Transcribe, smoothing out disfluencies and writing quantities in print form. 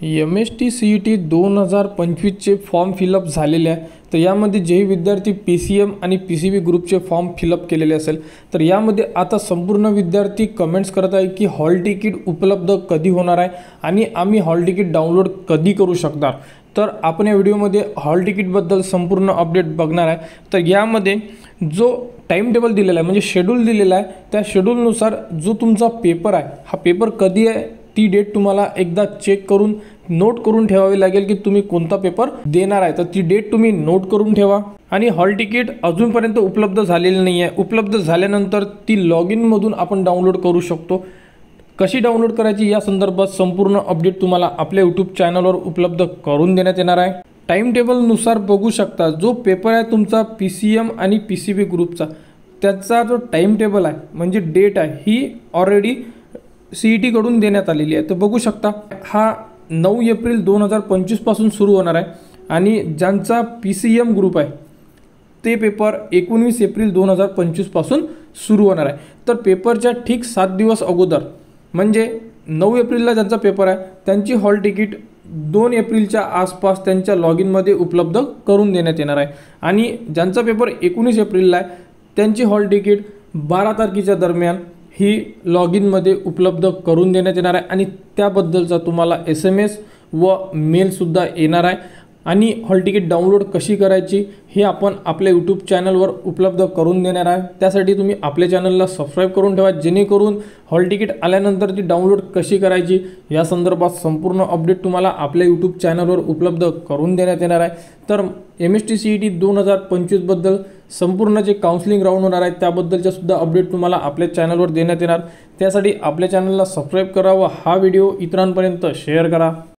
MST CET 2025चे form fill up झालेले आहे। तर यामध्ये जे विद्यार्थी PCM आणि PCB ग्रुपचे फॉर्म फिलअप केलेले असेल तर यामध्ये आता संपूर्ण विद्यार्थी कमेंट्स करत आहे की हॉल तिकीट उपलब्ध कधी होणार आहे आणि आम्ही हॉल तिकीट डाउनलोड कधी करू शकणार। तर आपण या व्हिडिओमध्ये हॉल तिकीटबद्दल संपूर्ण अपडेट बघणार आहे। तर यामध्ये जो टाइम टेबल दिलेला आहे म्हणजे शेड्यूल दिलेला आहे त्या शेड्यूलनुसार जो तुमचा पेपर आहे हा पेपर कधी आहे ती डेट तुम्हाला एकदा चेक करून नोट करून ठेवावी लागेल की तुम्ही कोणता पेपर देणार आहे। तर ती डेट तुम्ही नोट करून ठेवा। आणि हॉल तिकीट अजूनपर्यंत उपलब्ध झालेली नाही आहे। उपलब्ध झाल्यानंतर ती लॉग इन मधून आपण डाउनलोड करू शकतो। कशी डाउनलोड करायची या संदर्भात संपूर्ण अपडेट तुम्हाला आपल्या YouTube चॅनलवर उपलब्ध करून देण्यात येणार आहे। टाइम टेबलनुसार बघू शकता जो पेपर आहे तुमचा PCM आणि PCB ग्रुपचा त्याचा जो टाइम टेबल आहे म्हणजे डेट आहे ही ऑलरेडी CET कडून देण्यात आलेली आहे। तर बघू शकता हा 9 एप्रिल 2025 पासून सुरू होणार आहे आणि ज्यांचा PCM ग्रुप आहे ते पेपर 19 एप्रिल 2025 पासून सुरू होणार आहे। तर पेपरच्या ठीक 7 दिवस अगोदर म्हणजे 9 एप्रिलला ज्यांचा पेपर आहे त्यांची हॉल तिकीट 2 एप्रिलच्या आसपास त्यांच्या लॉग इनमध्ये उपलब्ध करून देण्यात येणार आहे। आणि ज्यांचा पेपर 19 एप्रिलला आहे त्यांची हॉल तिकीट 12 तारखेच्या दरम्यान ही लॉग इनमध्ये उपलब्ध करून देण्यात येणार आहे आणि त्याबद्दलचा तुम्हाला SMS व मेलसुद्धा येणार आहे। आणि हॉल तिकीट डाउनलोड कशी करायची हे आपण आपल्या YouTube चॅनलवर उपलब्ध करून देणार आहे। त्यासाठी तुम्ही आपल्या चॅनलला सबस्क्राईब करून ठेवा जेणेकरून हॉल तिकीट आल्यानंतर ती डाउनलोड कशी करायची या संदर्भात संपूर्ण अपडेट तुम्हाला आपल्या YouTube चॅनलवर उपलब्ध करून देण्यात येणार आहे। तर MST CET 2025 बद्दल संपूर्ण जे काउन्सिलिंग राऊंड होणार आहे त्याबद्दलच्या सुद्धा अपडेट तुम्हाला आपल्या चॅनलवर देण्यात येणार। त्यासाठी आपल्या चॅनलला सबस्क्राईब करा व हा व्हिडिओ इतरांपर्यंत शेअर करा।